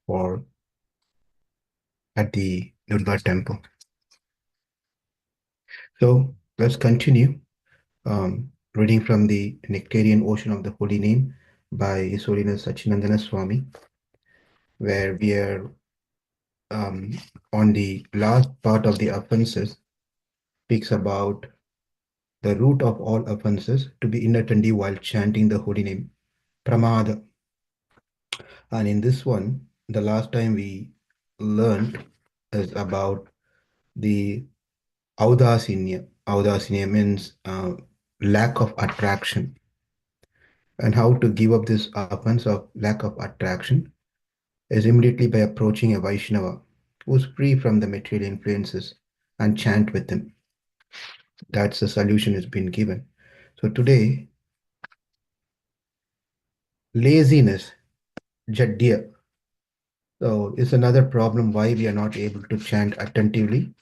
for at the Durga temple. So let's continue reading from the Nectarian Ocean of the Holy Name by His Holiness Sachinandana Swami, where we are on the last part of the offenses, speaks about the root of all offenses to be inattentive while chanting the holy name, pramada. And in this one, the last time we learned is about the audasinya. Audasinya means lack of attraction, and how to give up this offense of lack of attraction is immediately by approaching a Vaishnava who's free from the material influences and chant with him. That's the solution has been given. So today, laziness, jadya. So it's another problem why we are not able to chant attentively.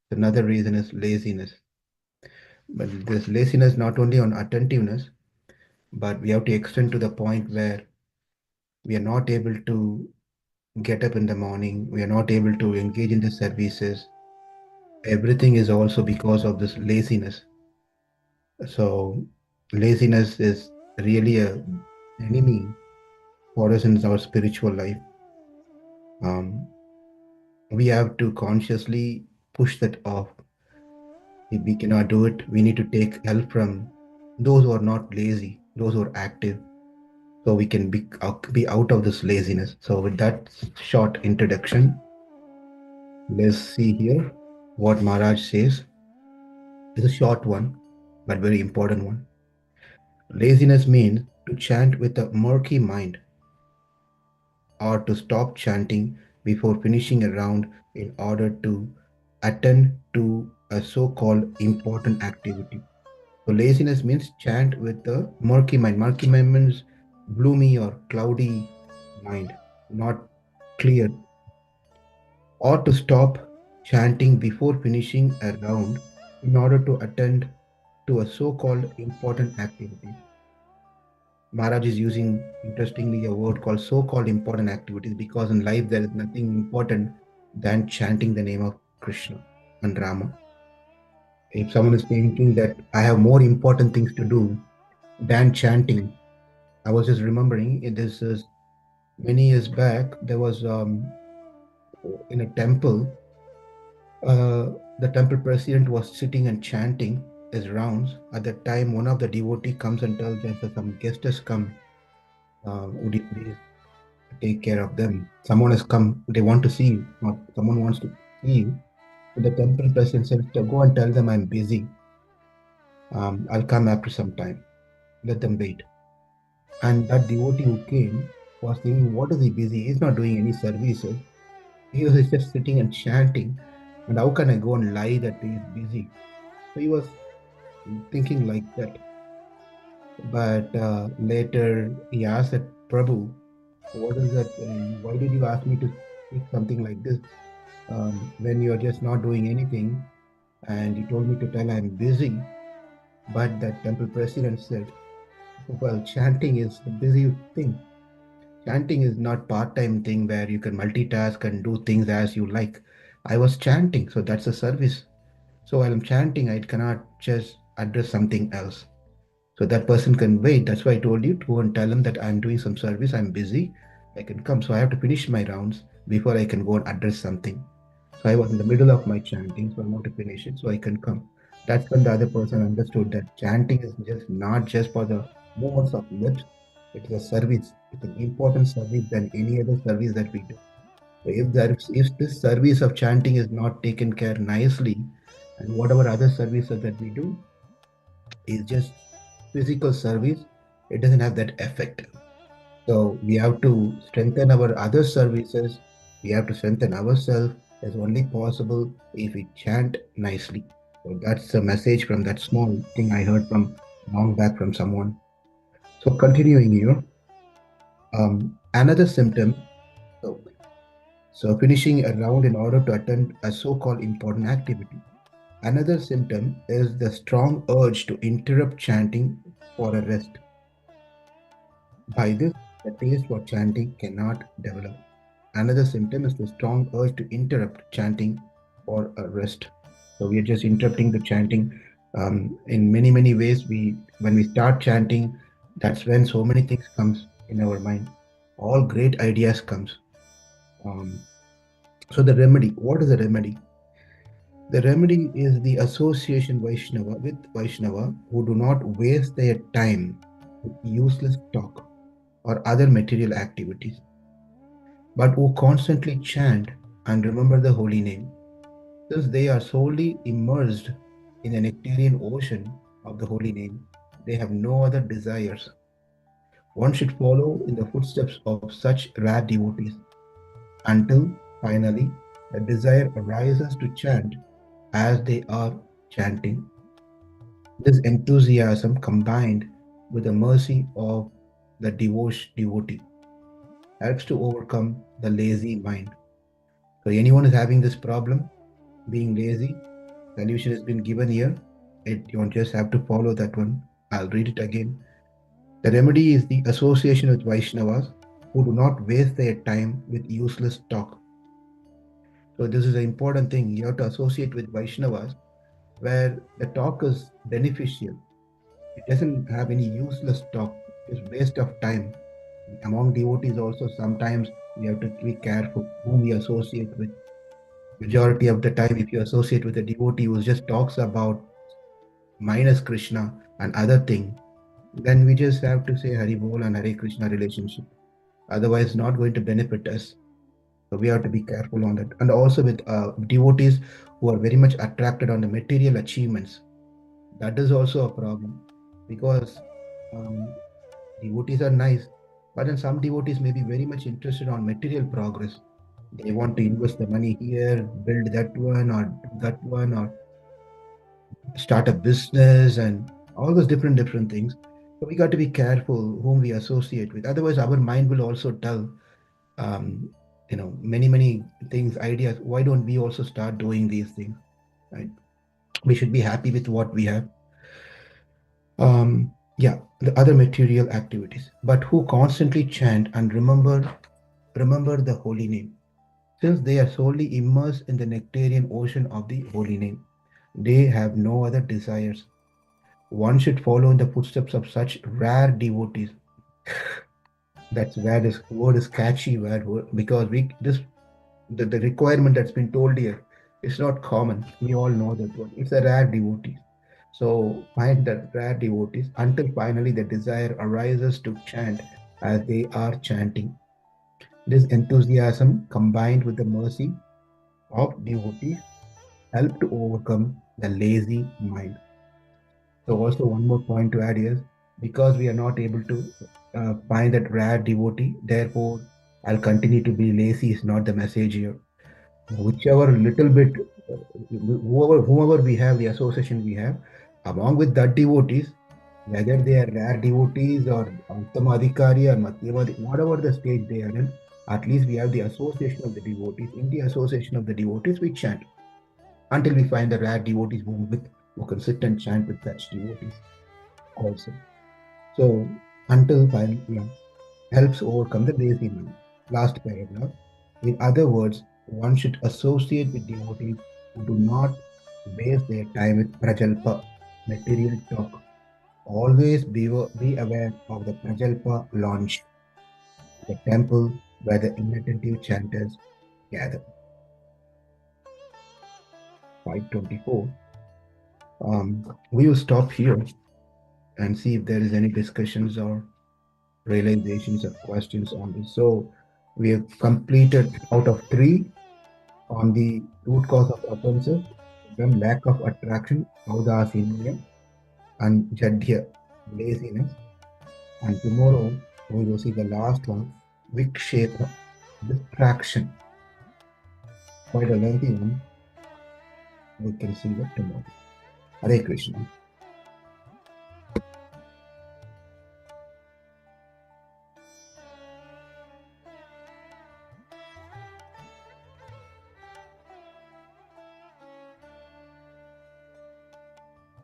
Another reason is laziness. But this laziness not only on attentiveness, but we have to extend to the point where we are not able to get up in the morning, we are not able to engage in the services. Everything is also because of this laziness. So laziness is really a enemy for us in our spiritual life. Um, we have to consciously push that off. If we cannot do it, we need to take help from those who are not lazy, those who are active, so we can be out of this laziness. So with that short introduction, let's see here what Maharaj says. It's a short one, but very important one. Laziness means to chant with a murky mind or to stop chanting before finishing a round in order to attend to a so-called important activity. So laziness means chant with a murky mind. Murky mind means gloomy or cloudy mind, not clear. Or to stop chanting before finishing a round in order to attend to a so-called important activity. Maharaj is using, interestingly, a word called so-called important activities because in life there is nothing important than chanting the name of Krishna and Rama. If someone is thinking that I have more important things to do than chanting, I was just remembering this is many years back. There was in a temple, the temple president was sitting and chanting his rounds. At that time, one of the devotee comes and tells that some guest has come. Would you please take care of them? Someone has come. They want to see you. Or someone wants to see you. So the temple president says, "Go and tell them I'm busy. I'll come after some time. Let them wait." And that devotee who came was thinking, what is he busy? He's not doing any services. He was just sitting and chanting. And how can I go and lie that he is busy? So he was thinking like that. But later he asked that Prabhu, what is that? Why did you ask me to speak something like this when you are just not doing anything? And you told me to tell I'm busy. But that temple president said, well, chanting is a busy thing. Chanting is not part-time thing where you can multitask and do things as you like. I was chanting, so that's a service. So while I'm chanting, I cannot just address something else. So that person can wait. That's why I told you to go and tell them that I'm doing some service, I'm busy, I can come. So I have to finish my rounds before I can go and address something. So I was in the middle of my chanting, so I want to finish it so I can come. That's when the other person understood that chanting is just not just for the movements of lips, it's a service. It's an important service than any other service that we do. So if this service of chanting is not taken care nicely, and whatever other services that we do is just physical service, it doesn't have that effect. So we have to strengthen our other services. We have to strengthen ourselves as only possible if we chant nicely. So that's the message from that small thing I heard from long back from someone. So continuing here, another symptom. So, so finishing a round in order to attend a so-called important activity. Another symptom is the strong urge to interrupt chanting for a rest. By this, the taste for chanting cannot develop. Another symptom is the strong urge to interrupt chanting for a rest. So we are just interrupting the chanting in many many ways. We when we start chanting, that's when so many things comes in our mind. All great ideas comes. Um, so the remedy. What is the remedy? The remedy is the association Vaishnava with Vaishnava who do not waste their time with useless talk or other material activities, but who constantly chant and remember the holy name. Since they are solely immersed in the nectarian ocean of the holy name, they have no other desires. One should follow in the footsteps of such rare devotees until finally the desire arises to chant as they are chanting. This enthusiasm combined with the mercy of the devotee helps to overcome the lazy mind. So anyone is having this problem, being lazy, solution has been given here. You don't just have to follow that one. I'll read it again. The remedy is the association with Vaishnavas who do not waste their time with useless talk. So this is an important thing. You have to associate with Vaishnavas where the talk is beneficial. It doesn't have any useless talk. It's waste of time. Among devotees also sometimes we have to be careful whom we associate with. Majority of the time, if you associate with a devotee who just talks about minus Krishna and other thing, then we just have to say Hari Bol and Hare Krishna relationship. Otherwise, not going to benefit us. So we have to be careful on that. And also with devotees who are very much attracted on the material achievements, that is also a problem because um, devotees are nice, but then some devotees may be very much interested on material progress. They want to invest the money here, build that one or do that one, or start a business and all those different things. So we got to be careful whom we associate with. Otherwise, our mind will also tell, um, many things, ideas. Why don't we also start doing these things? Right? We should be happy with what we have. Yeah, the other material activities, but who constantly chant and remember the holy name. Since they are solely immersed in the nectarian ocean of the holy name, they have no other desires. One should follow in the footsteps of such rare devotees. That's where this word is catchy, because the requirement that's been told here is not common. We all know that one. It's a rare devotee. So find that rare devotees until finally the desire arises to chant as they are chanting. This enthusiasm combined with the mercy of devotees help to overcome the lazy mind. So also one more point to add is because we are not able to find that rare devotee, therefore I'll continue to be lazy is not the message here. Whichever little bit, whoever we have, the association we have, along with that devotees, whether they are rare devotees or Uttamadhikari or Madhyamadi, whatever the stage they are in, at least we have the association of the devotees. In the association of the devotees, we chant until we find the rare devotees who can sit and chant with such devotees also. So until finally, yeah, helps overcome the lazy mind. Last paragraph. In other words, one should associate with devotees who do not waste their time with prajalpa, material talk. Always be aware of the prajalpa launch, the temple where the inattentive chanters gather. 524. We will stop here and see if there is any discussions or realizations or questions on this. So we have completed out of three on the root cause of offenses, then lack of attraction, audacinia, and jadhya, laziness. And tomorrow we will see the last one, vikshepa, distraction. Quite a lengthy one. We can see that tomorrow. Hare Krishna.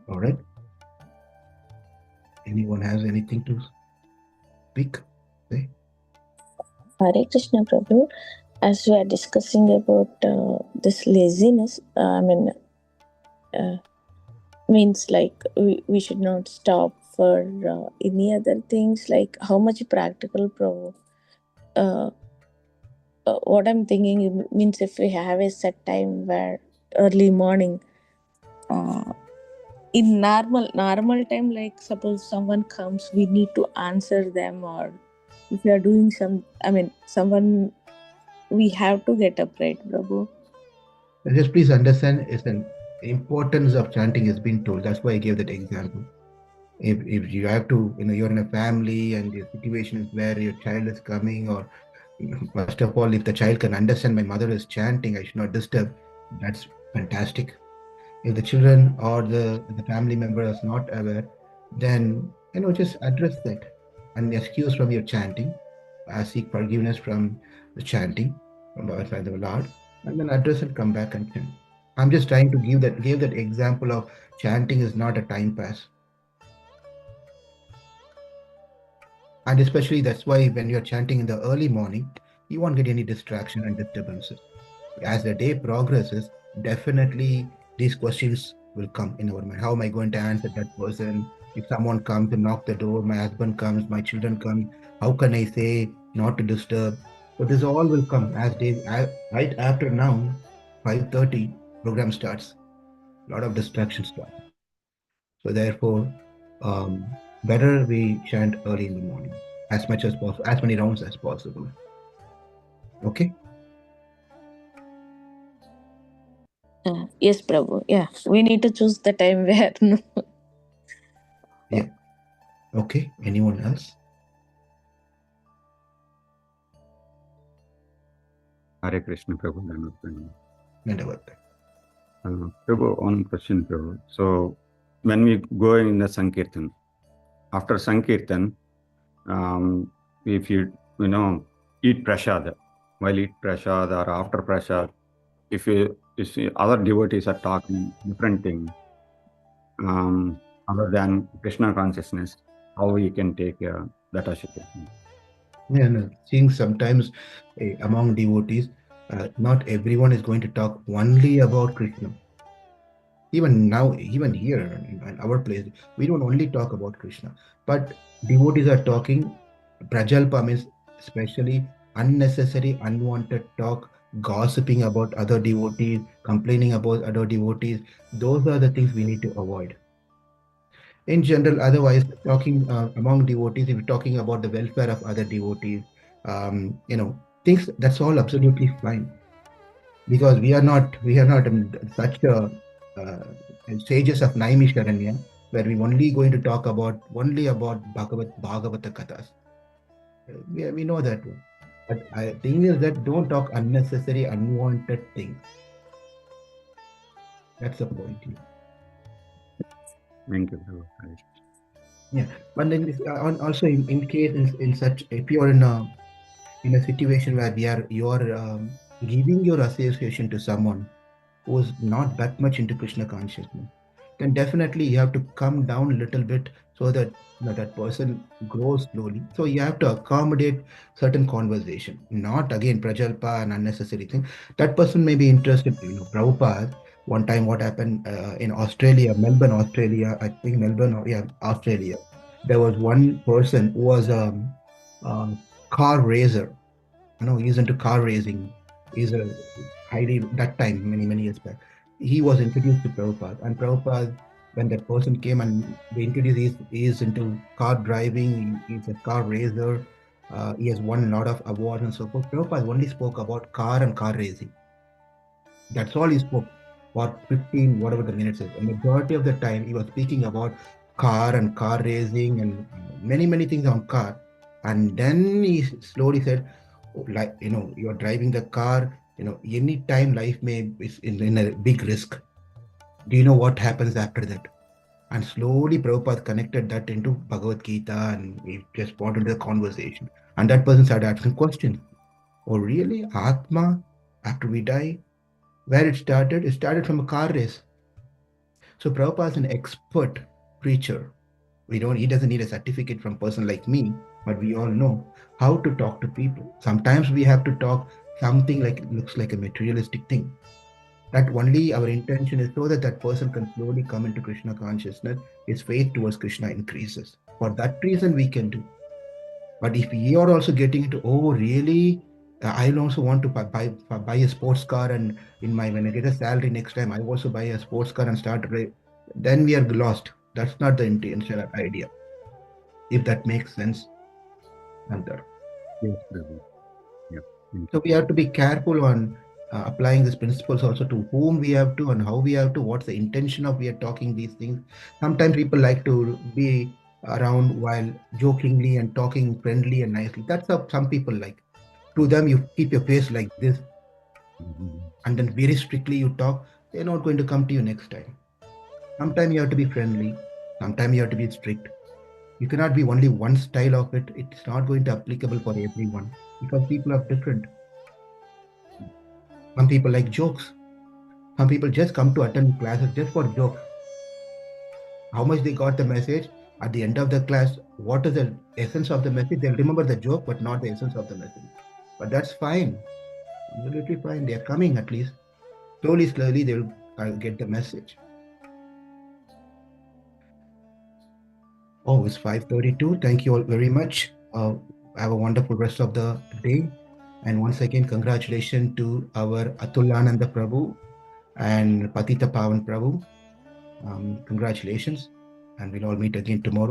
All right. Anyone has anything to speak? Say? Hare Krishna Prabhu. as we are discussing about this laziness, means like we should not stop for any other things, like how much practical uh, what I'm thinking means if we have a set time where early morning, uh, in normal time, like suppose someone comes, we need to answer them, or if you are doing some, someone, we have to get up, right, Prabhu? Just please understand, it's an importance of chanting has been told. That's why I gave that example. If you have to, you're in a family and the situation is where your child is coming, or first of all, if the child can understand my mother is chanting, I should not disturb. That's fantastic. If the children or the family member is not aware, then just address that and excuse from your chanting, seek forgiveness from the chanting by the Lord, and then address and come back and chant. I'm just trying to give that example of chanting is not a time pass. And especially that's why when you're chanting in the early morning, you won't get any distraction and disturbances. As the day progresses, definitely these questions will come in our mind. How am I going to answer that person? If someone comes and knock the door, my husband comes, my children come, how can I say not to disturb? So this all will come as right after now, 5:30 program starts. A lot of distractions start. So therefore, better we chant early in the morning, as much as possible, as many rounds as possible. Okay? Yes, Prabhu. Yeah, we need to choose the time where no. Yeah. Okay. Anyone else? Hare Krishna Prabhu. Nandavad. Prabhu, one question, Prabhu. So, when we go in the Sankirtan, after Sankirtan, if eat prasad, while eat prasad or after prasad, if you other devotees are talking different things, other than Krishna consciousness, how we can take that association? Yeah, no. Seeing sometimes among devotees, not everyone is going to talk only about Krishna. Even now, even here in our place, we don't only talk about Krishna, but devotees are talking. Prajalpa means especially unnecessary, unwanted talk, gossiping about other devotees, complaining about other devotees. Those are the things we need to avoid. In general, otherwise, talking among devotees, if you're talking about the welfare of other devotees, things, that's all absolutely fine, because we are not such uh, sages of Naimisharanya, where we only going to talk only about Bhagavata Kathas. We know that one. But I thing is that don't talk unnecessary, unwanted things. That's the point here. Thank you, Prabhu. Hare Yeah. But then also in case in such, if you are in a situation where you're giving your association to someone who's not that much into Krishna consciousness, then definitely you have to come down a little bit so that that person grows slowly. So you have to accommodate certain conversation, not again prajalpa and unnecessary thing. That person may be interested. Prabhupada, one time what happened in Australia, Melbourne, Australia, I think Melbourne, yeah, Australia. There was one person who was a car racer. He's into car racing. He's a highly that time many years back. He was introduced to Prabhupada, and Prabhupada, when that person came and they introduced, he's into car driving. He's a car racer. He has won a lot of awards and so forth. Prabhupada only spoke about car and car racing. That's all he spoke for 15 whatever the minutes is. And majority of the time he was speaking about car and car racing and many things on car. And then he slowly said, "Oh, like you're driving the car, any time life may is in a big risk. Do you know what happens after that?" And slowly Prabhupada connected that into Bhagavad Gita, and we just brought into the conversation. And that person started asking questions. Oh, really? Atma, after we die? Where it started from a car race. So Prabhupada is an expert preacher. He doesn't need a certificate from a person like me, but we all know how to talk to people. Sometimes we have to talk something like looks like a materialistic thing. That only our intention is so that that person can slowly come into Krishna consciousness, his faith towards Krishna increases. For that reason, we can do. But if you are also getting into, oh, really? I also want to buy a sports car, and when I get a salary next time, I also buy a sports car and start. Then we are lost. That's not the intention or idea. If that makes sense, Nandar. Yes, Prabhu. Yeah. Thank So you. we have to be careful on applying these principles also to whom we have to and how we have to, what's the intention of we are talking these things. Sometimes people like to be around while jokingly and talking friendly and nicely. That's how some people like. To them, you keep your face like this Mhm. and then very strictly you talk, they're not going to come to you next time. Sometimes you have to be friendly, sometimes you have to be strict. You cannot be only one style of it. It's not going to applicable for everyone because people are different. Some people like jokes. Some people just come to attend classes just for jokes. How much they got the message at the end of the class, what is the essence of the message? They'll remember the joke, but not the essence of the message. But that's fine. Absolutely fine. They're coming at least. Slowly, slowly, they'll get the message. Oh, it's 5:32. Thank you all very much. Have a wonderful rest of the day. And once again, congratulations to our Atulananda Prabhu and Patita Pavan Prabhu. Congratulations. And we'll all meet again tomorrow.